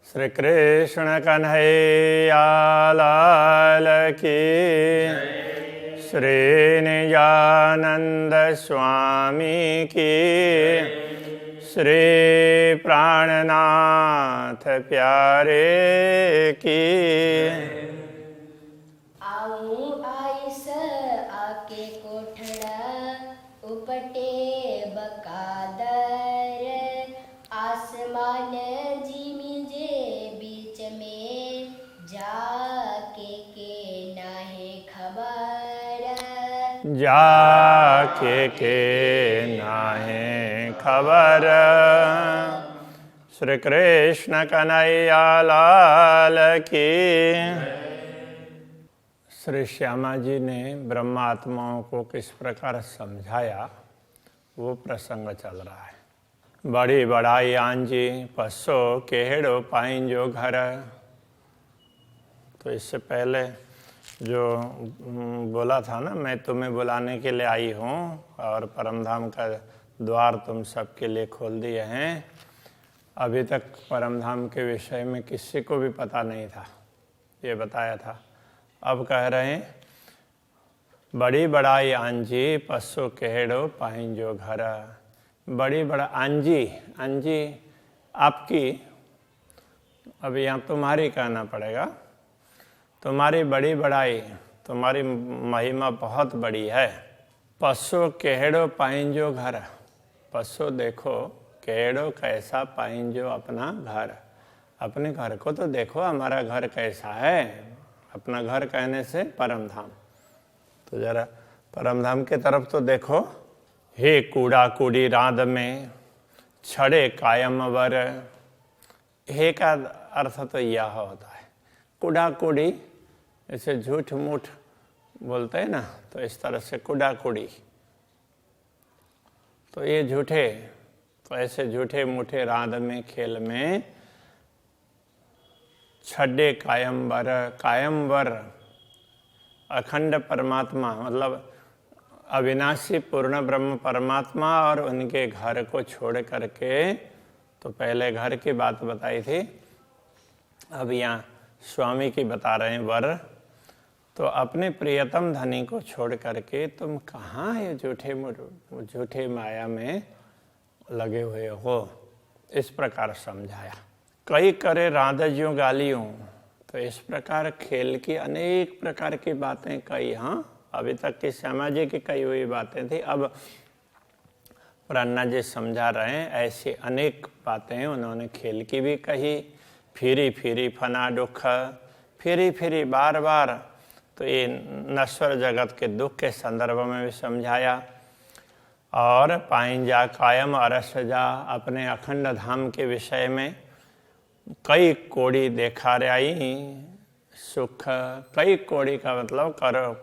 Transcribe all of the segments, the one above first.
श्री कृष्ण कन्हैया लाल की, श्री निजानंद स्वामी की, श्री प्राणनाथ प्यारे की। आऊं आइस आके कोठड़ा उपटे बकादर, आसमान जिमी जे बीच में जाके के नाहे खबर, जाके के नाहे खबर। श्री कृष्ण कन्हैया लाल की। श्री श्यामा जी ने ब्रह्मात्माओं को किस प्रकार समझाया वो प्रसंग चल रहा है। बड़ी बड़ाई आंजी पसो केहड़ो पाइंजो घर। तो इससे पहले जो बोला था ना, मैं तुम्हें बुलाने के लिए आई हूँ और परमधाम का द्वार तुम सबके लिए खोल दिए हैं। अभी तक परमधाम के विषय में किसी को भी पता नहीं था, ये बताया था। अब कह रहे हैं बड़ी बड़ाई आंजी पसो केहड़ो पाइंजो घर। बड़ी बड़ा आंजी, आंजी आपकी, अब यहाँ तुम्हारी कहना पड़ेगा। तुम्हारी बड़ी बड़ाई, तुम्हारी महिमा बहुत बड़ी है। पसो केहड़ो पाइंजो घर। पसो देखो, केहड़ो कैसा पाइंजो अपना घर। अपने घर को तो देखो, हमारा घर कैसा है। अपना घर कहने से परमधाम, तो जरा परमधाम के तरफ तो देखो। हे कूड़ा कूड़ी रात में छड़े कायम वर। हे का अर्थ तो यह होता है, कूड़ा कूड़ी ऐसे झूठ मूठ बोलते हैं ना, तो इस तरह से कूड़ा कूड़ी। तो ये झूठे, तो ऐसे झूठे मूठे रात में खेल में छड़े कायमवर। कायमवर अखंड परमात्मा, मतलब अविनाशी पूर्ण ब्रह्म परमात्मा और उनके घर को छोड़ करके, तो पहले घर की बात बताई थी, अब यहाँ स्वामी की बता रहे हैं वर। तो अपने प्रियतम धनी को छोड़ करके तुम कहाँ ये झूठे माया में लगे हुए हो, इस प्रकार समझाया। कई करे राधज्यों गालियों। तो इस प्रकार खेल की अनेक प्रकार की बातें कही। हाँ, अभी तक की श्यामा जी की कही हुई बातें थी, अब प्रन्ना जी समझा रहे हैं। ऐसी अनेक बातें उन्होंने खेल की भी कही। फिरी फिरी फना दुख, फिरी फिरी बार बार, तो ये नश्वर जगत के दुख के संदर्भ में भी समझाया। और पाइंजा कायम अरसजा, अपने अखंड धाम के विषय में कई कोड़ी देखा रही सुख। कई कोड़ी का मतलब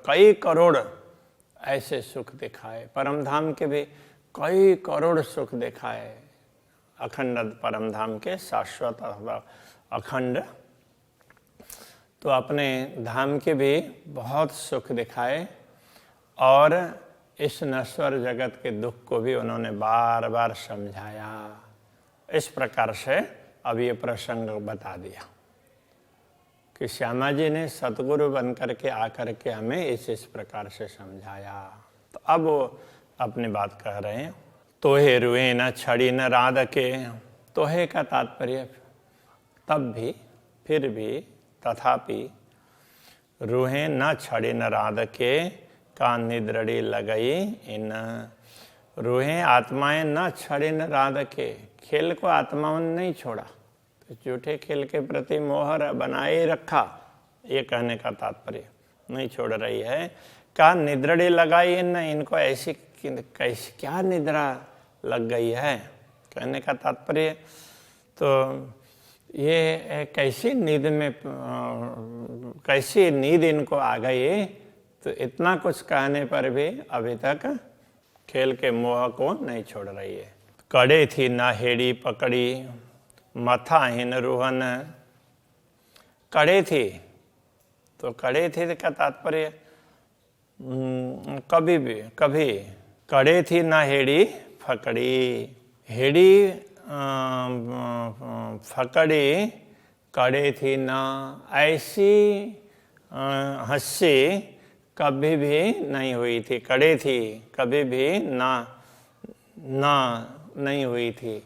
कई करोड़ ऐसे सुख दिखाए। परमधाम के भी कई करोड़ सुख दिखाए, अखंड परमधाम के शाश्वत अखंड। तो अपने धाम के भी बहुत सुख दिखाए और इस नश्वर जगत के दुख को भी उन्होंने बार बार समझाया। इस प्रकार से अब ये प्रसंग बता दिया कि श्यामा जी ने सतगुरु बन करके आकर के हमें इस प्रकार से समझाया। तो अब वो अपनी बात कह रहे हैं। तोहे रुए न छड़ी न राध के। तोहे का तात्पर्य तब भी, फिर भी, तथापि, रूहें न छड़ी न राध के का निद्रड़ी लगई इन। रूहें आत्माएं न छड़ी न राध के, खेल को आत्माओं ने नहीं छोड़ा, तो झूठे खेल के प्रति मोहर बनाए रखा, ये कहने का तात्पर्य नहीं छोड़ रही है। का निद्रड़ी लगाई इन, इनको ऐसी कैसी क्या निद्रा लग गई है, कहने का तात्पर्य। तो ये कैसी नींद में, कैसी नींद इनको आ गई। तो इतना कुछ कहने पर भी अभी तक खेल के मोह को नहीं छोड़ रही है। कड़े थी ना हेड़ी पकड़ी मथाहीन रोहन। कड़े थी, तो कड़े थी का तात्पर्य कभी कड़े थी ना हेड़ी फकड़ी। हेड़ी फकड़ी कड़े थी ना, ऐसी हंसी कभी भी नहीं हुई थी। कड़े थी कभी भी ना नहीं हुई थी।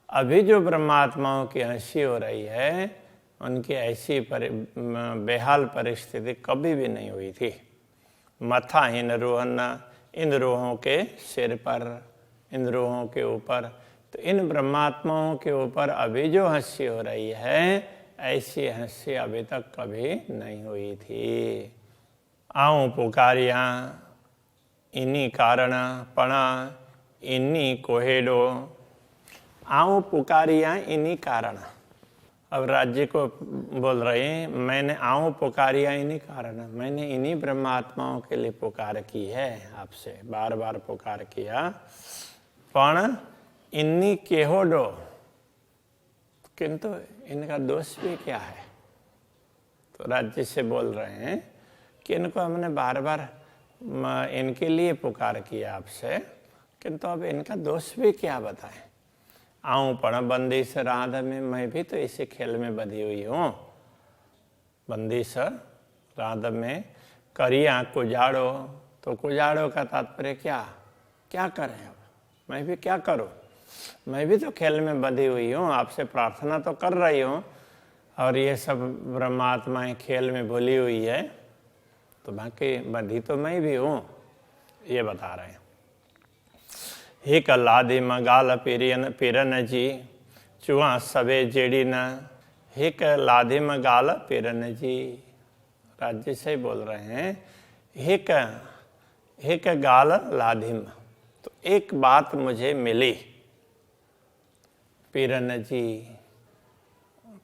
अभी जो ब्रह्मात्माओं की हंसी हो रही है, उनकी ऐसी बेहाल परिस्थिति कभी भी नहीं हुई थी। मथाहीन रोहन, इन रोहों के सिर पर, इन रोहों के ऊपर, तो इन ब्रह्मात्माओं के ऊपर अभी जो हंसी हो रही है, ऐसी हंसी अभी तक कभी नहीं हुई थी। आऊं पुकारिया इन्हीं कारण पणा इन्हीं कोहेडो। आऊं पुकारिया इन्हीं कारण। अब राज्य को बोल रहे हैं, मैंने आऊं पुकारिया इन्हीं कारण, मैंने इन्हीं ब्रह्मात्माओं के लिए पुकार की है आपसे, बार बार पुकार किया। पण इन्हीं केहोडो, किंतु इनका दोष भी क्या है? तो राज्य से बोल रहे हैं कि इनको हमने बार बार इनके लिए पुकार किया आपसे, किंतु अब इनका दोष भी क्या बताएं। आऊं पण बंदी से राध में, मैं भी तो इसी खेल में बंधी हुई हूँ। बंदी से राध में करिया कुजाड़ो, तो कुजाड़ो का तात्पर्य क्या करें? अब मैं भी क्या करूं? मैं भी तो खेल में बंधी हुई हूँ, आपसे प्रार्थना तो कर रही हूँ, और ये सब ब्रह्मात्माएं खेल में भूली हुई है, तो बाकी बंधी तो मैं भी हूँ, ये बता रहे हैं। हिक लादी मगाल पिरन जी, चुआ सबे जेड़ी न, हिक लादी मगाल पिरन जी। राज्य से बोल रहे हैं, हिक गाल लाधिम, तो एक बात मुझे मिली। पिरन जी,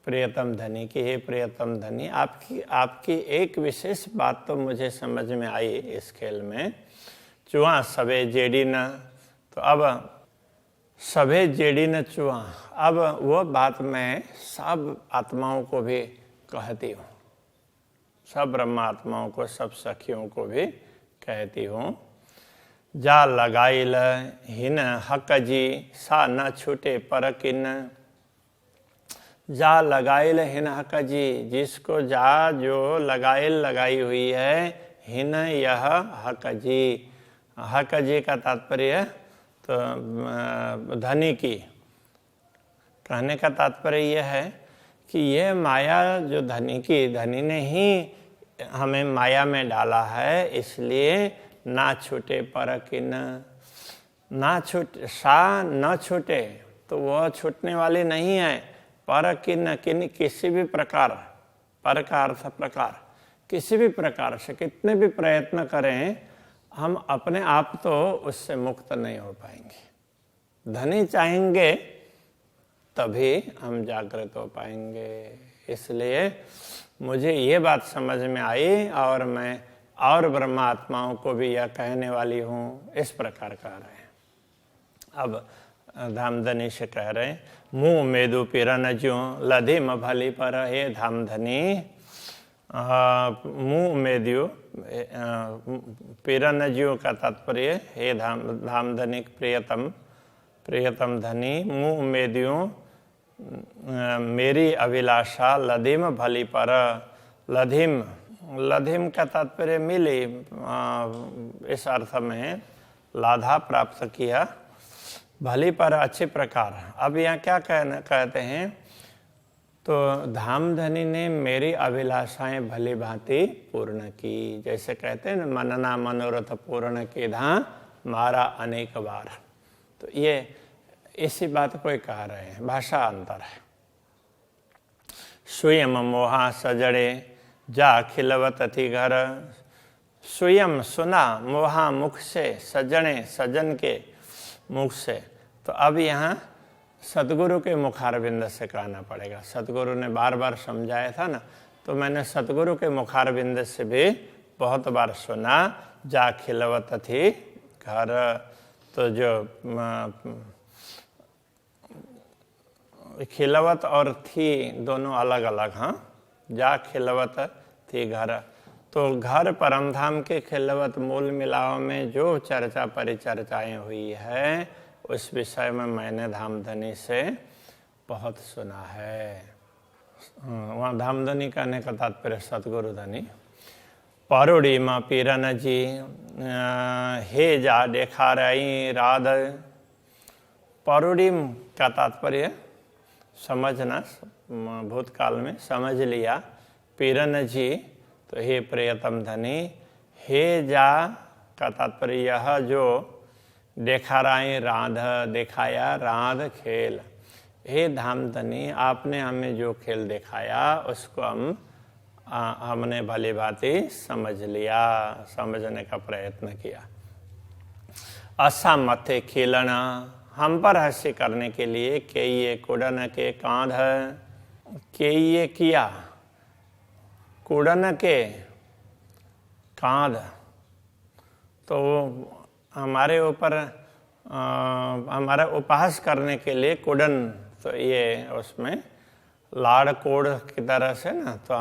प्रियतम धनी की, हे प्रियतम धनी, आपकी एक विशेष बात तो मुझे समझ में आई इस खेल में। चुआ सबे जेडी न, तो अब सबे जेडी न चुआ, अब वो बात मैं सब आत्माओं को भी कहती हूँ, सब ब्रह्मात्माओं को, सब सखियों को भी कहती हूँ। जा लगाइल हिन हक जी, सा न छूटे पर किन। जा लगाइल हिन हक जी, जिसको जा जो लगाइल लगाई हुई है, हिन यह हक जी। हक जी का तात्पर्य तो धनी की। कहने का तात्पर्य यह है कि यह माया जो धनी ने ही हमें माया में डाला है, इसलिए ना छूटे पर किन, ना छूटे, सा न छूटे, तो वह छूटने वाली नहीं है। पर किन, किसी भी प्रकार, पर का अर्थ प्रकार, किसी भी प्रकार से कितने भी प्रयत्न करें, हम अपने आप तो उससे मुक्त नहीं हो पाएंगे। धनी चाहेंगे तभी हम जागृत हो पाएंगे। इसलिए मुझे ये बात समझ में आई, और मैं और ब्रह्मात्माओं को भी यह कहने वाली हूँ, इस प्रकार कह रहे हैं। अब धामधनी से कह रहे हैं, मुँह मेदु पिरन ज्यों लधिम भली पर, हे धामधनी, मुँह मेदु पिरन ज्यों का तात्पर्य हे धामधनी प्रियतम धनी, मुँह मेद्यों मेरी अभिलाषा लधिम भली पर। लधिम का तात्पर्य मिली, इस अर्थ में लाधा प्राप्त किया, भली पर अच्छे प्रकार। अब यहाँ क्या कहते हैं, तो धामधनी ने मेरी अभिलाषाएं भली भांति पूर्ण की। जैसे कहते हैं ना, मनना मनोरथ पूर्ण की धा मारा अनेक बार। तो ये इसी बात को कह रहे हैं, भाषा अंतर है। स्वयं मोहा सजड़े जा खिलवत थी घर। स्वयं सुना, मोहा मुख से, सजने सजन के मुख से। तो अब यहाँ सतगुरु के मुखारविंद से कहना पड़ेगा। सतगुरु ने बार बार समझाया था ना, तो मैंने सतगुरु के मुखारविंद से भी बहुत बार सुना, जा खिलवत थी घर। तो जो खिलवत और थी दोनों अलग अलग, हाँ। जा खिलवत थी घर, तो घर परमधाम के खिलवत मूल मिलाव में जो चर्चा परिचर्चाएं हुई है, उस विषय में मैंने धामधनी से बहुत सुना है। वहाँ धामधनी कहने का तात्पर्य सतगुरु धनी। परोड़ी माँ पीरन जी हे जा देखा रही राध। परोड़ी का तात्पर्य समझना, भूतकाल में समझ लिया। पीरन जी तो हे प्रियतम धनी। हे जा का तात्पर्य यह जो देखा रही राध, दिखाया राध खेल। हे धामधनी आपने हमें जो खेल दिखाया उसको हमने भली भांति समझ लिया, समझने का प्रयत्न किया। असा मथे खेलना हम पर हंसी करने के लिए के ये कुड़न के कांध। के ये किया कुड़न के कांध, तो हमारे ऊपर हमारा उपहास करने के लिए कुड़न, तो ये उसमें लाड़ कोड़ की तरह से ना, तो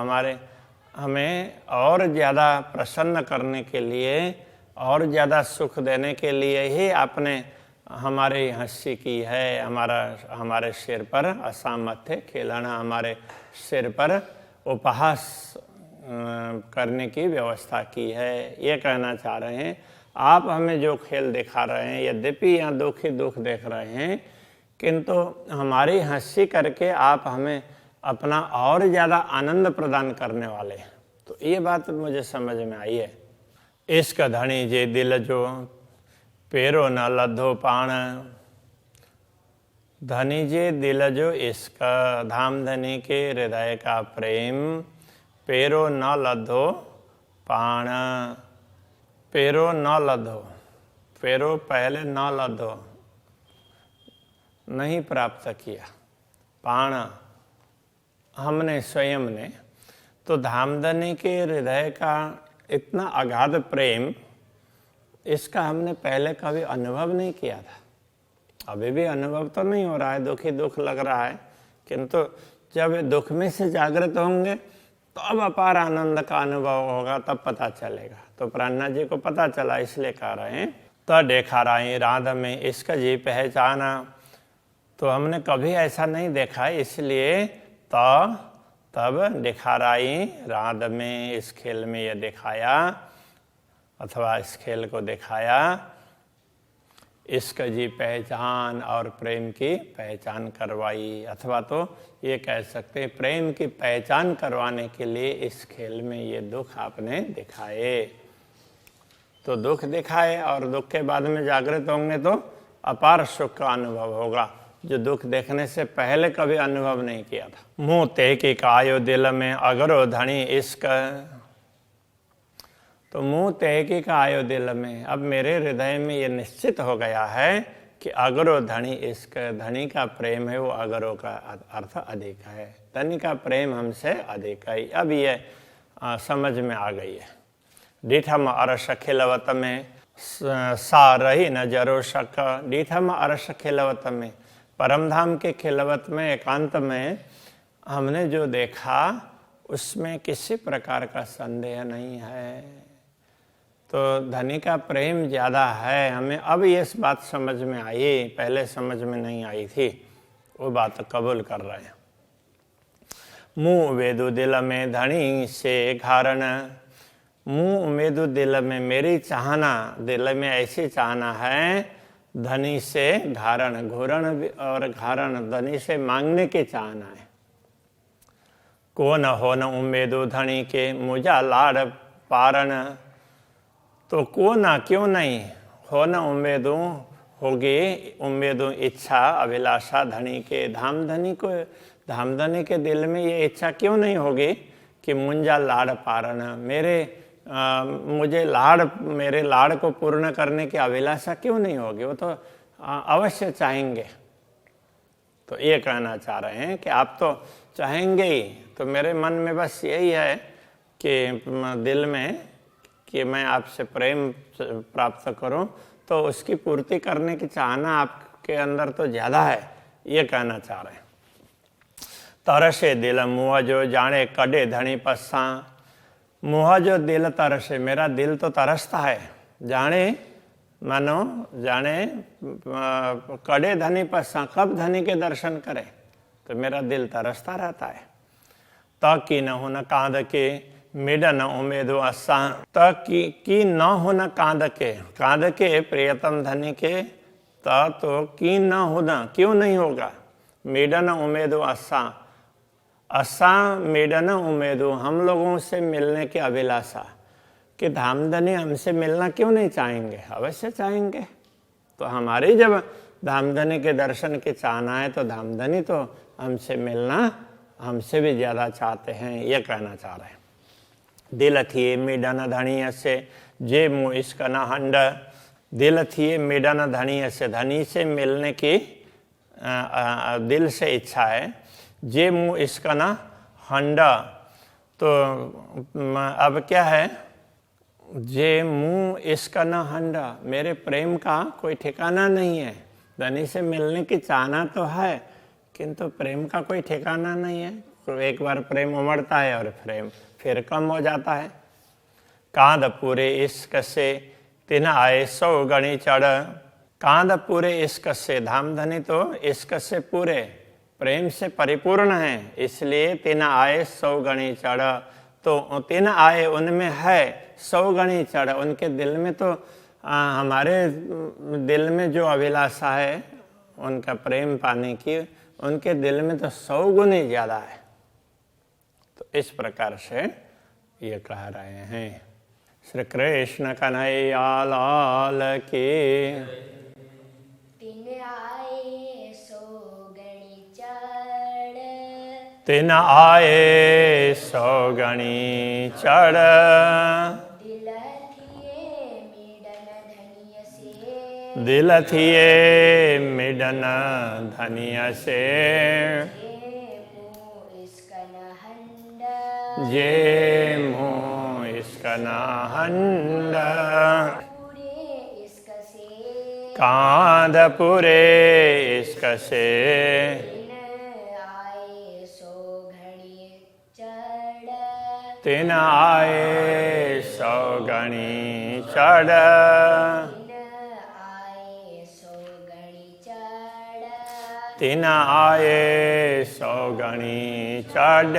हमें और ज़्यादा प्रसन्न करने के लिए, और ज़्यादा सुख देने के लिए ही आपने हमारी हंसी की है। हमारे सिर पर असामर्थ्य खेलना, हमारे सिर पर उपहास करने की व्यवस्था की है। ये कहना चाह रहे हैं आप हमें जो खेल दिखा रहे हैं, यद्यपि यहाँ दुख ही दुख देख रहे हैं, किंतु हमारी हंसी करके आप हमें अपना और ज़्यादा आनंद प्रदान करने वाले हैं। तो ये बात मुझे समझ में आई है। इश्क धनी जे दिल जो पेरो न लद्धो पाण। धनी जे दिल जो इश्क, धाम धनी के हृदय का प्रेम। पेरो न लद्धो पाण। पेरो न लद्धो, पेरो पहले न लद्धो नहीं प्राप्त किया, पाण हमने स्वयं ने। तो धामधनी के हृदय का इतना अगाध प्रेम, इसका हमने पहले कभी अनुभव नहीं किया था। अभी भी अनुभव तो नहीं हो रहा है, दुख ही दुख लग रहा है, किंतु जब दुख में से जागृत होंगे तो अब अपार आनंद का अनुभव होगा, तब पता चलेगा। तो प्राणनाथ जी को पता चला, इसलिए कह रहे हैं तो देखा रही राध में इश्क जी पहचाना। तो हमने कभी ऐसा नहीं देखा, इसलिए तो तब दिखा रही राध में, इस खेल में ये दिखाया, अथवा इस खेल को दिखाया। इश्क जी पहचान और प्रेम की पहचान करवाई, अथवा तो ये कह सकते हैं प्रेम की पहचान करवाने के लिए इस खेल में ये दुख आपने दिखाए। तो दुख दिखाए और दुख के बाद में जागृत होंगे तो अपार सुख का अनुभव होगा, जो दुख देखने से पहले कभी अनुभव नहीं किया था। मुँह ते की कायो दिल में अगरो धनी इश्क। तो मुँह तहकी का आयो दिल में, अब मेरे हृदय में ये निश्चित हो गया है कि अगरो धनी इश्क, धनी का प्रेम है वो अगरो का अर्थ अधिक है, धनी का प्रेम हमसे अधिक है। अब ये समझ में आ गई है। डीठम अरस खिलवत में सा रही न जरो शक। डीठम अरस खिलवत में, परमधाम के खिलवत में, एकांत में हमने जो देखा उसमें किसी प्रकार का संदेह नहीं है। तो धनी का प्रेम ज़्यादा है, हमें अब ये बात समझ में आई, पहले समझ में नहीं आई थी, वो बात कबूल कर रहे हैं। मुँह वेदु दिल में धनी से घारण। मुँह उम्मीदु दिल में, मेरी चाहना दिल में ऐसी चाहना है, धनी से घारण, घूरण और घारण, धनी से मांगने की चाहना है। को न हो न उम्मीदु धनी के मुझा लाड़ पारण। तो को ना क्यों नहीं हो न उम्मीदों होगी, उम्मीदों इच्छा अभिलाषा धनी के, धामधनी के दिल में ये इच्छा क्यों नहीं होगी कि मुंजा लाड़ पारण, मेरे लाड़ को पूर्ण करने की अभिलाषा क्यों नहीं होगी, वो तो अवश्य चाहेंगे। तो ये कहना चाह रहे हैं कि आप तो चाहेंगे ही, तो मेरे मन में बस यही है कि दिल में कि मैं आपसे प्रेम प्राप्त करूं, तो उसकी पूर्ति करने की चाहना आपके अंदर तो ज़्यादा है, ये कहना चाह रहे हैं। तरसे दिल मुँह जो जाने कड़े धनी पस्सा। मुँह जो दिल तरसे, मेरा दिल तो तरसता है, जाने मानो जाने कड़े धनी पस्सा, कब धनी के दर्शन करे, तो मेरा दिल तरसता रहता है। त की न होना कांद के मेडा न उमेदो असा त की न होना कांद के प्रियतम धनी के तो की न होना क्यों नहीं होगा। मेडा न उमेदो असा मेडा न उमेदो हम लोगों से मिलने की अभिलाषा कि धामधनी हमसे मिलना क्यों नहीं चाहेंगे, अवश्य चाहेंगे। तो हमारी जब धामधनी के दर्शन की चाहना है तो धामधनी तो हमसे मिलना हमसे भी ज़्यादा चाहते हैं, ये कहना चाह रहे हैं। दिल थिए मेडन धनी से जे मुँह इसका न हंड, दिल थिए मेडन धनी से मिलने की दिल से इच्छा है। जे मुँह इसका न हंड, तो अब क्या है, जे मुँह इसका न हंडा, मेरे प्रेम का कोई ठिकाना नहीं है। धनी से मिलने की चाहना तो है किंतु प्रेम का कोई ठिकाना नहीं है। तो एक बार प्रेम उमड़ता है और प्रेम फिर कम हो जाता है। कांद पूरे इश्क से तिन आए 100 गणी चढ़, कांद पूरे इश्क से, धामधनी तो इश्क से पूरे प्रेम से परिपूर्ण है, इसलिए तिन आए 100 गणी चढ़। तो तिन आए उनमें है 100 गणी चढ़, उनके दिल में तो हमारे दिल में जो अभिलाषा है उनका प्रेम पाने की, उनके दिल में तो 100 गुनी ज़्यादा है। तो इस प्रकार से ये कह रहे हैं। श्री कृष्ण कन्हैया लाल की। तिन आए 100 गणी चढ़, तिन आए 100 गणी चढ़, दिल थिए मेडन धनिय से, दिल थिए मेडन धनिय से, जे मुँह इसका न हंड, कांद पूरे इश्क से, तिन आए 100 गणी चढ़, तिन आए 100 गणी चढ़।